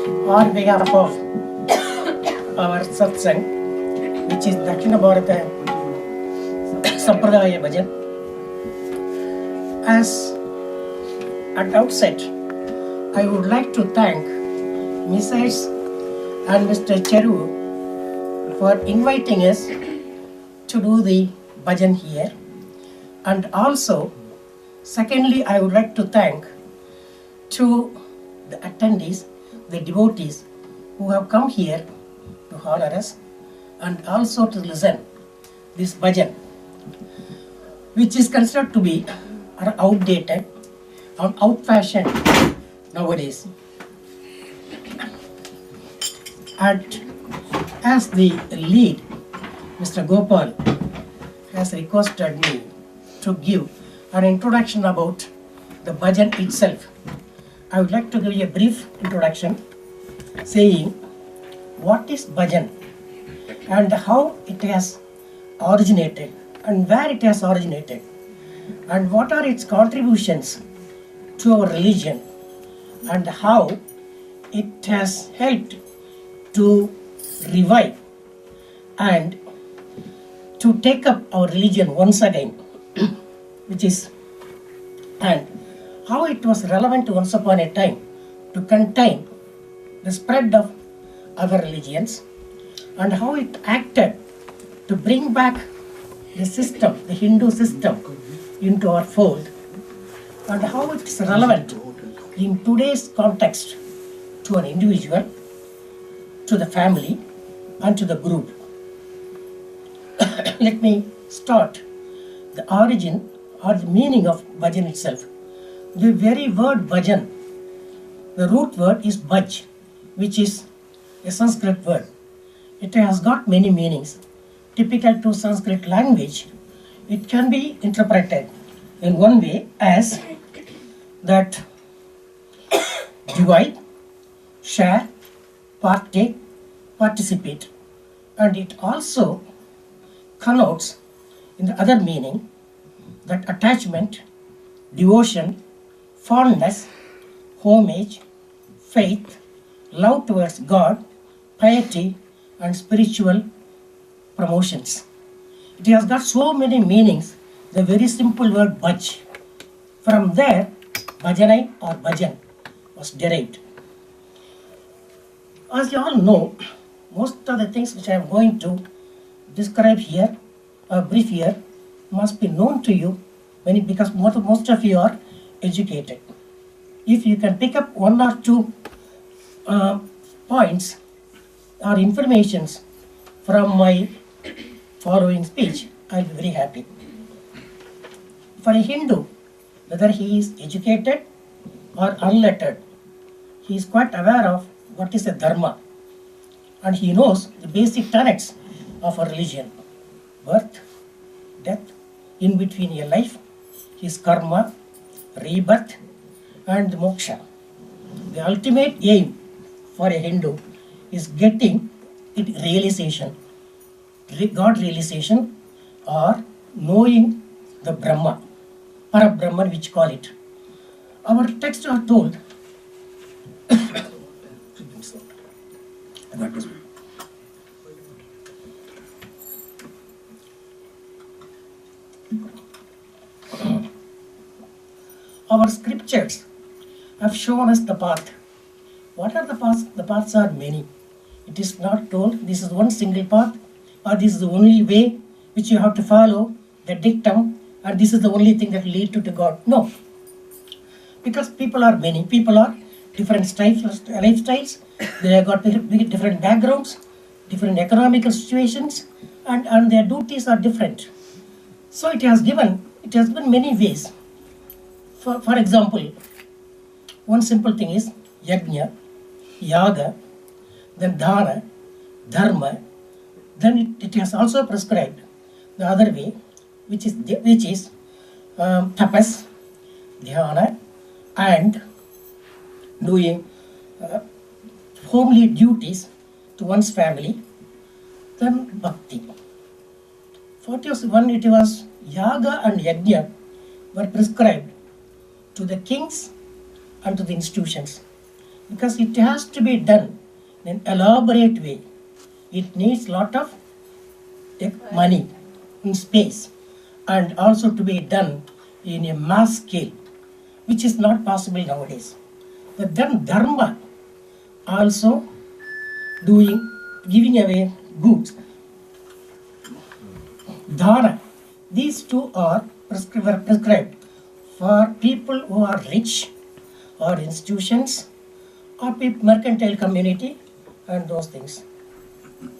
on behalf of our satsang, which is Dakshina Bharata Sampradaya Bhajan. As at outset, I would like to thank Mrs. and Mr. Cheru for inviting us to do the bhajan here. And also, secondly, I would like to thank to the attendees, the devotees who have come here to honor us and also to listen this bhajan, which is considered to be outdated or out-fashioned nowadays. And as the lead, Mr. Gopal has requested me to give an introduction about the bhajan itself. I would like to give you a brief introduction saying what is bhajan and how it has originated and where it has originated and what are its contributions to our religion and how it has helped to revive and to take up our religion once again, which is, and how it was relevant once upon a time to contain the spread of other religions and how it acted to bring back the system, the Hindu system, into our fold and how it is relevant in today's context to an individual, to the family and to the group. Let me start the origin or the meaning of bhajan itself. The very word bhajan, the root word is bhaj, which is a Sanskrit word. It has got many meanings. Typical to Sanskrit language, it can be interpreted in one way as that divide, share, partake, participate, and it also connotes in the other meaning that attachment, devotion, fondness, homage, faith, love towards God, piety and spiritual promotions. It has got so many meanings, the very simple word bhaj. From there, bhajanai or bhajan was derived. As you all know, most of the things which I am going to describe here, brief here, must be known to you because most of you are educated. If you can pick up one or two points or informations from my following speech, I'll be very happy. For a Hindu, whether he is educated or unlettered, he is quite aware of what is a dharma and he knows the basic tenets of a religion: birth, death, in between a life, his karma, rebirth and moksha. The ultimate aim for a Hindu is getting it realization, God realization, or knowing the Brahma, Parabrahman which call it. Our texts are told our scriptures have shown us the path. What are the paths? The paths are many. It is not told this is one single path or this is the only way which you have to follow, the dictum, and this is the only thing that will lead to God. No. Because people are many. People are different lifestyles. They have got different backgrounds, different economical situations, and their duties are different. So it has given many ways. For example, one simple thing is yajna, yaga, then dhana, dharma. Then it has also prescribed the other way, which is tapas, dhyana, and doing homely duties to one's family. Then bhakti. When it was yaga and yajna were prescribed to the kings and to the institutions. because it has to be done in an elaborate way. It needs lot of money in space, and also to be done in a mass scale, which is not possible nowadays. But then dharma, also giving away goods. Dana, these two are prescribed for people who are rich, or institutions, or mercantile community, and those things.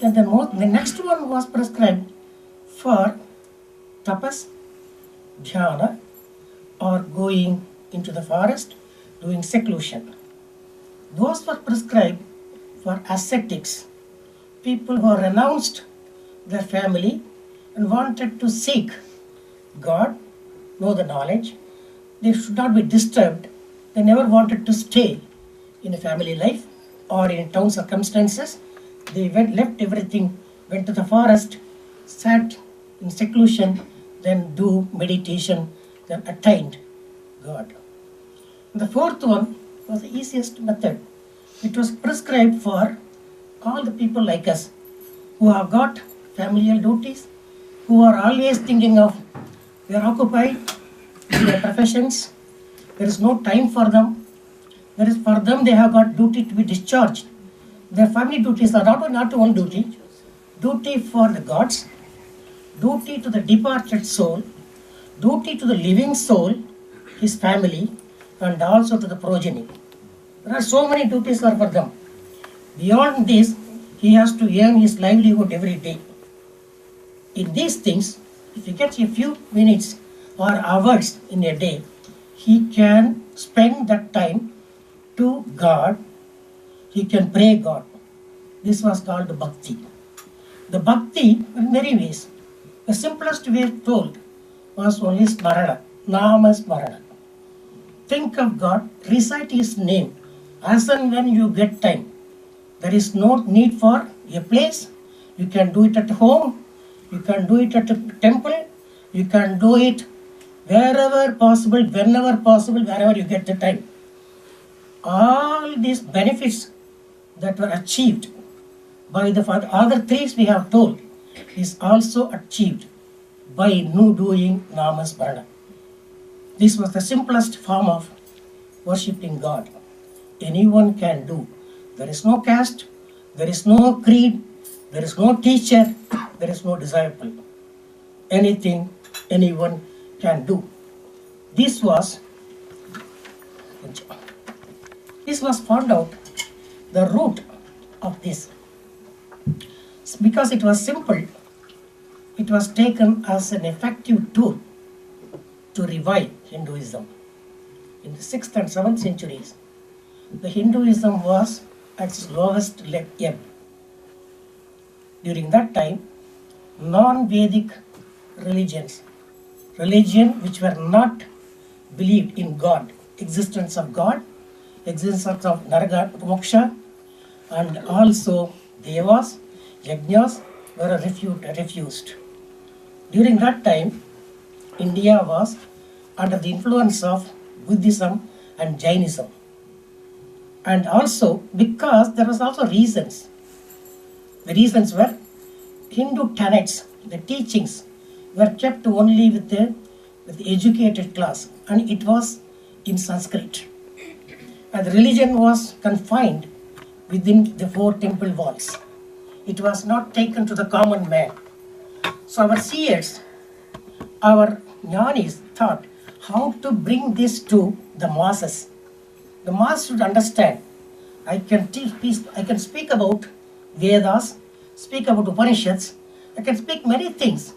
And the next one was prescribed for tapas, dhyana, or going into the forest, doing seclusion. Those were prescribed for ascetics, people who renounced their family and wanted to seek God, know the knowledge. They should not be disturbed. They never wanted to stay in a family life or in town circumstances. They left everything, went to the forest, sat in seclusion, then do meditation, then attained God. The fourth one was the easiest method. It was prescribed for all the people like us who have got familial duties, who are always thinking of, they are occupied in their professions, there is no time for them. There is for them, they have got duty to be discharged. Their family duties are not one duty, duty for the gods, duty to the departed soul, duty to the living soul, his family, and also to the progeny. There are so many duties are for them. Beyond this, he has to earn his livelihood every day. In these things, if he gets a few minutes or hours in a day, he can spend that time to God. He can pray God. This was called bhakti. The bhakti in many ways. The simplest way told was only smarana, nama smarana. Think of God, recite his name as and when you get time. There is no need for a place. You can do it at home. You can do it at a temple. You can do it wherever possible, whenever possible, wherever you get the time. All these benefits that were achieved by the other three we have told is also achieved by doing Nama Smarana. This was the simplest form of worshipping God. Anyone can do. There is no caste, there is no creed, there is no teacher, there is no disciple. Anything, anyone can do. This was found out the root of this. Because it was simple, it was taken as an effective tool to revive Hinduism. In the 6th and 7th centuries, the Hinduism was at its lowest ebb. During that time, non-Vedic religions, which were not believed in God, existence of God, existence of Naraga, Moksha, and also Devas, Yajnas were refused. During that time, India was under the influence of Buddhism and Jainism. And also because there was also reasons. The reasons were Hindu tenets, the teachings were kept only with the educated class, and it was in Sanskrit. And the religion was confined within the 4 temple walls. It was not taken to the common man. So our seers, our jnanis thought how to bring this to the masses. The mass should understand. I can speak about Vedas, speak about Upanishads, I can speak many things,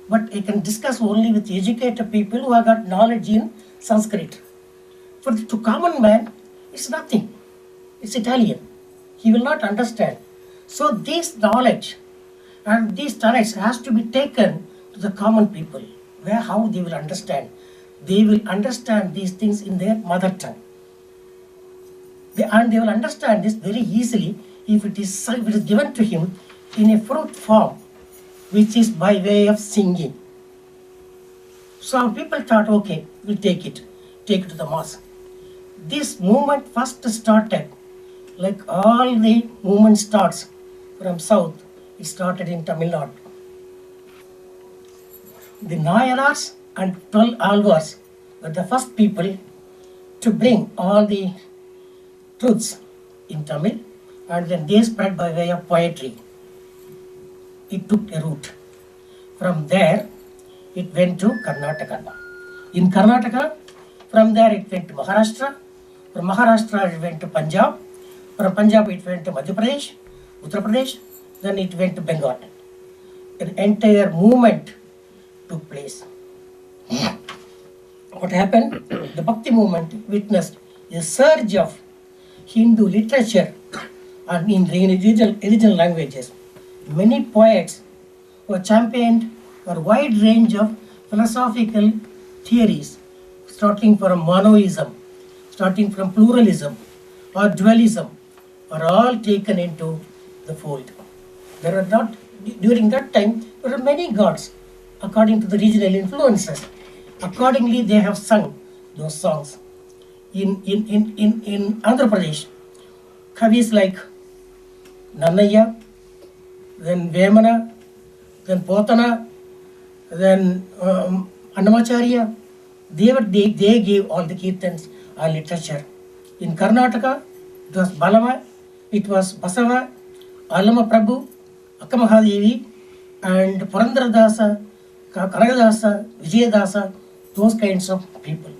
but I can discuss only with educated people who have got knowledge in Sanskrit. To common man, it's nothing. It's Italian. He will not understand. So this knowledge and these talents has to be taken to the common people, where how they will understand. They will understand these things in their mother tongue. And they will understand this very easily if it is given to him in a fruit form, which is by way of singing. So our people thought, okay, we'll take it to the mass. This movement first started Like all the movement starts from south, it started in Tamil Nadu. The Nayars and 12 Alvars were the first people to bring all the truths in Tamil, and then they spread by way of poetry. It took a route. From there, it went to Karnataka. In Karnataka, from there it went to Maharashtra. From Maharashtra it went to Punjab. From Punjab it went to Madhya Pradesh, Uttar Pradesh. Then it went to Bengal. An entire movement took place. What happened? The Bhakti movement witnessed a surge of Hindu literature and in regional languages. Many poets who championed a wide range of philosophical theories, starting from monoism, starting from pluralism or dualism, are all taken into the fold. There are not, during that time, there are many gods according to the regional influences. Accordingly, they have sung those songs. In Andhra Pradesh, Kavis like Nannaya, then Vemana, then Potana, then Annamacharya, they gave all the kirtans and literature. In Karnataka, it was Balama, it was Basava, Alama Prabhu, Akkamahadevi, and Purandaradasa, Kanagadasa, Vijayadasa, those kinds of people.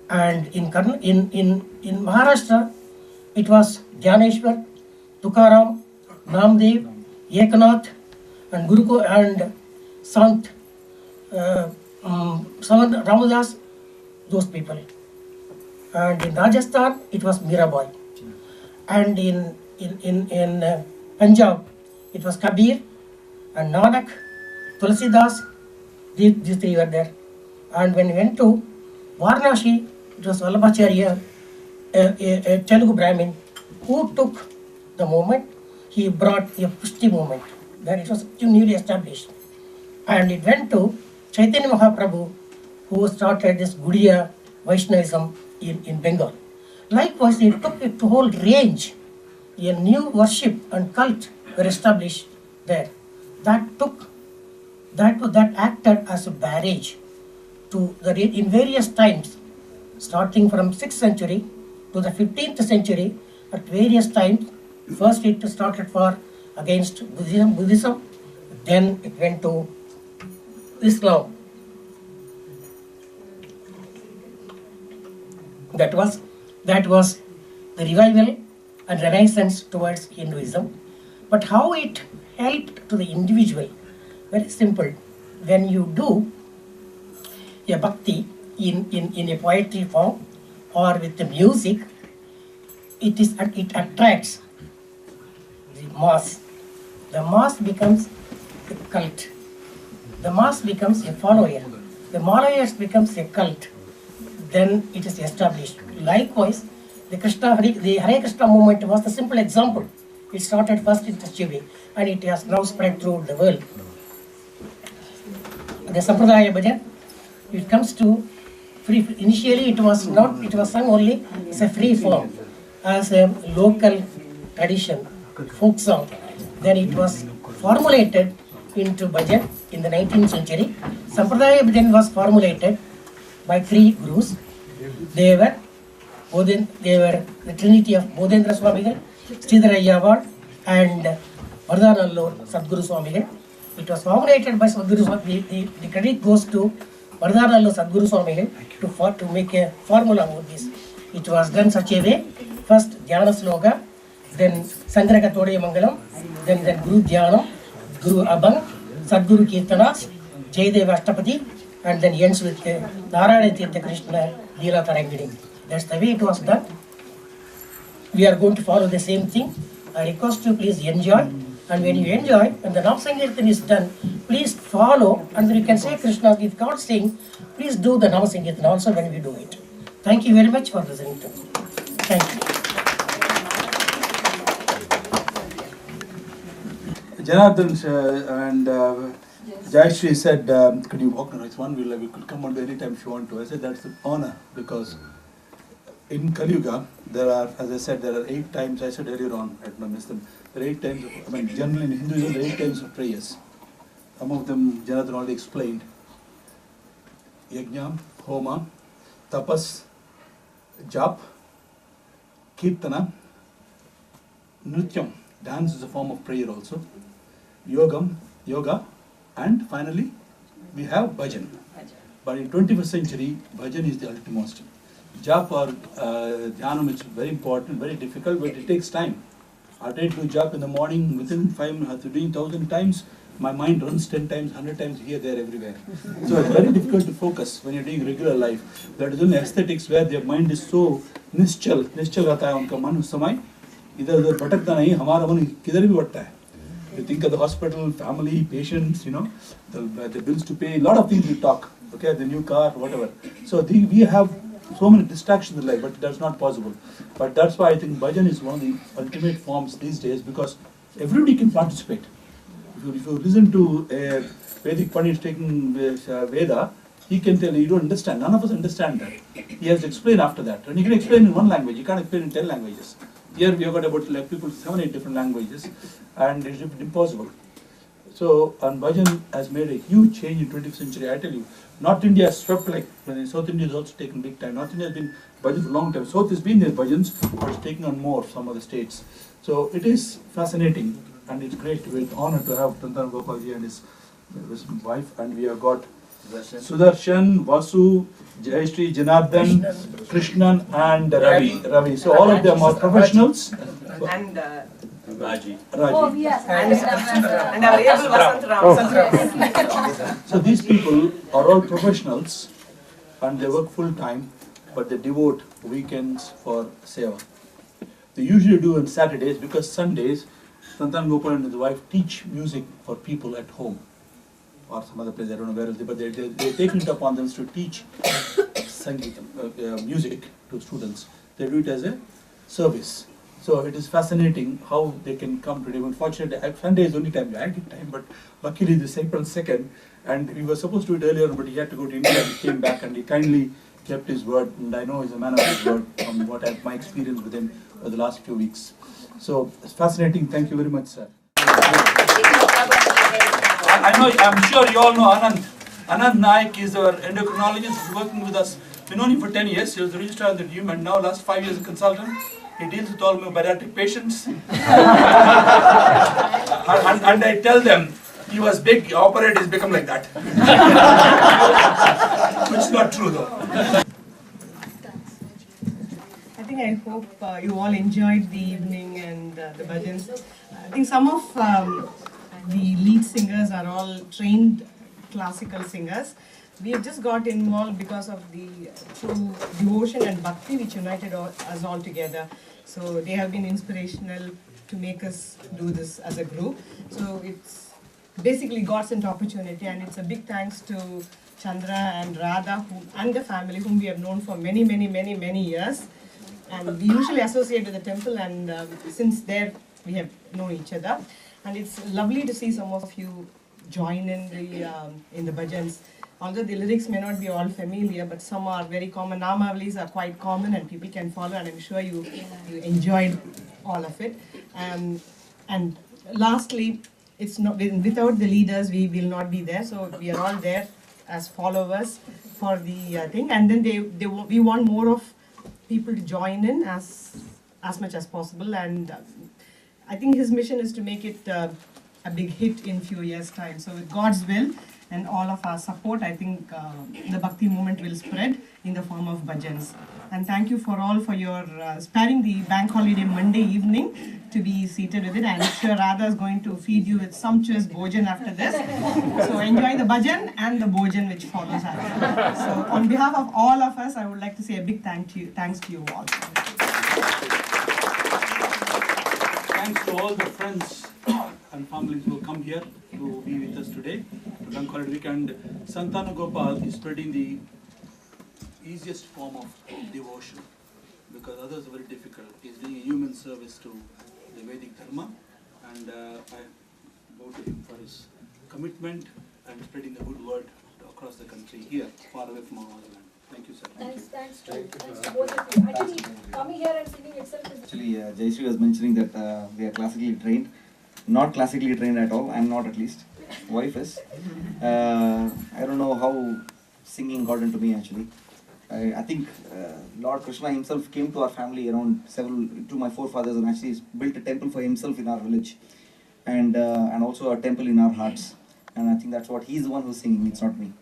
And in Maharashtra, it was Jnaneshwar, Tukaram, Namdev, Ekanath, and Guruko and Sant Ramadas, those people. And in Rajasthan, it was Mirabai. And in Punjab, it was Kabir and Nanak, Tulsidas, these three were there. And when we went to Varanasi, it was Vallabhacharya, a Telugu Brahmin, who took the movement. He brought a Pushti movement. Then it was newly established. And it went to Chaitanya Mahaprabhu, who started this Gaudiya Vaishnavism in Bengal. Likewise, he took it to whole range. A new worship and cult were established there. That acted as a barrage to in various times, starting from 6th century to the 15th century. At various times, first it started against Buddhism, then it went to Islam. That was the revival and renaissance towards Hinduism. But how it helped to the individual? Very simple. When you do a bhakti in a poetry form or with the music, it attracts the mass. The mass becomes a cult. The mass becomes a follower. The followers becomes a cult. Then it is established. Likewise, the Hare Krishna movement was the simple example. It started first in Shivi and it has now spread through the world. The Sampradaya Bhajan, it comes to free. Initially, it was sung only as a free form, as a local tradition, folk song. Then it was formulated into Bhajan in the 19th century. Sampradaya Bhajan was formulated by 3 gurus. They were the trinity of Bodhendra Swamigal, Sridhara Ayyawad, and Vardhanallur Sadguru Swamigal. It was formulated by Sadguru Swamigal. The credit goes to Vardhanallur Sadguru Swamigal to make a formula for this. It was done such a way. First Dhyana Sloka, then Sangraka Todaya Mangalam, then Guru Dhyanam, Guru Abhang, Sadguru Kirtanas, Jayadeva Ashtapati, and then ends with Narayana Tirtha Krishna Leela Tarangini. That's the way it was done. We are going to follow the same thing. I request you please enjoy. And when you enjoy, when the Nam Sankirtan is done, please follow, and you can say Krishna, if God sing, please do the Nam Sankirtan also when we do it. Thank you very much for listening to me. Thank you. Janardhan and Jayashree said, could you walk the next one? We could come on anytime if you want to. I said, that's an honor, because in Kali Yuga, there are, as I said, there are 8 times, I said earlier on, I don't know, missed them, there are 8 times, generally in Hinduism, there are 8 times of prayers. Some of them Jonathan already explained. Yajna, Homa, Tapas, Jap, Kirtana, Nrityam, dance is a form of prayer also, Yoga, and finally we have Bhajan. But in 21st century, Bhajan is the ultimate. Jap or Dhyanam is very important, very difficult, but it takes time. I try to do jap in the morning, within 5 minutes, after doing 1,000 times, my mind runs 10 times, 100 times here, there, everywhere. So it's very difficult to focus when you're doing regular life. That is only aesthetics where their mind is so nischal रहता है उनका मन उस समय इधर उधर भटकता नहीं हमारा मन किधर भी भटकता है. You think of the hospital, family, patients, the bills to pay, a lot of things we talk, okay, the new car, whatever. So we have so many distractions in life, but that's not possible. But that's why I think Bhajan is one of the ultimate forms these days because everybody can participate. If you listen to a Vedic Pandit taking Veda, he can tell you don't understand. None of us understand that. He has to explain after that. And he can explain in one language, you can't explain in 10 languages. Here we have got about like people 7, 8 different languages, and it's impossible. So, and Bhajan has made a huge change in 20th century. I tell you, North India has swept like, South India has also taken big time. North India has been Bhajan for a long time. South has been there Bhajans, but it's taken on more some other states. So it is fascinating, and it's great, with honor to have Santanu Gopalji and his wife, and we have got Sudarshan, Vasu, Jayashree, Janardhan, Krishnan, and Ravi. So all of them are professionals. And Raji. Oh, yes. and our able Vasant. So these people are all professionals and they work full time, but they devote weekends for seva. They usually do on Saturdays because Sundays, Santan Gopal and his wife teach music for people at home or some other place, I don't know where else, but they take it upon them to teach Sangeetam, music to students. They do it as a service. So it is fascinating how they can come today. Unfortunately, Sunday is the only time I get time, but luckily this April 2nd, and we were supposed to do it earlier, but he had to go to India and he came back and he kindly kept his word, and I know he's a man of his word from what I have my experience with him for the last few weeks. So it's fascinating. Thank you very much, sir. I'm sure you all know Anand. Anand Naik is our endocrinologist. He's working with us. We've known him for 10 years. He was the registrar of the team, and now last 5 years a consultant. He deals with all my bariatric patients. and I tell them, he was big, he operated, he's become like that. Which is not true though. I hope you all enjoyed the evening and the bhajans. I think some of the lead singers are all trained classical singers. We have just got involved because of the true devotion and bhakti which united us all together. So they have been inspirational to make us do this as a group. So it's basically God's sent opportunity, and it's a big thanks to Chandra and Radha and the family whom we have known for many years. And we usually associate with the temple, and since there we have known each other. And it's lovely to see some of you join in the bhajans. Although the lyrics may not be all familiar, but some are very common. Namavalis are quite common and people can follow, and I'm sure you enjoyed all of it. And lastly, it's not without the leaders we will not be there. So we are all there as followers for the thing, and then we want more of people to join in as much as possible. And I think his mission is to make it a big hit in few years' time. So with God's will and all of our support, I think the Bhakti movement will spread in the form of bhajans. And thank you for all for your sparing the bank holiday Monday evening to be seated with it. I'm sure Radha is going to feed you with sumptuous bhojan after this. So enjoy the bhajan and the bhojan which follows after. So on behalf of all of us, I would like to say a big thanks to you all. Thanks to all the friends and families who come here to be with us today to Bank Holiday Week. And Santanu Gopal is spreading the easiest form of devotion, because others are very difficult. He's doing a human service to the Vedic Dharma, and I bow to him for his commitment and spreading the good word across the country here, far away from our motherland. Thank you, sir. Thanks to both of you. Actually, coming here and singing itself is. Actually, Jayshree was mentioning that we are classically trained. Not classically trained at all. I'm not, at least. Wife is. I don't know how singing got into me actually. I think Lord Krishna himself came to our family around to my forefathers, and actually built a temple for himself in our village, and also a temple in our hearts. And I think that's what he's the one who's singing. It's not me.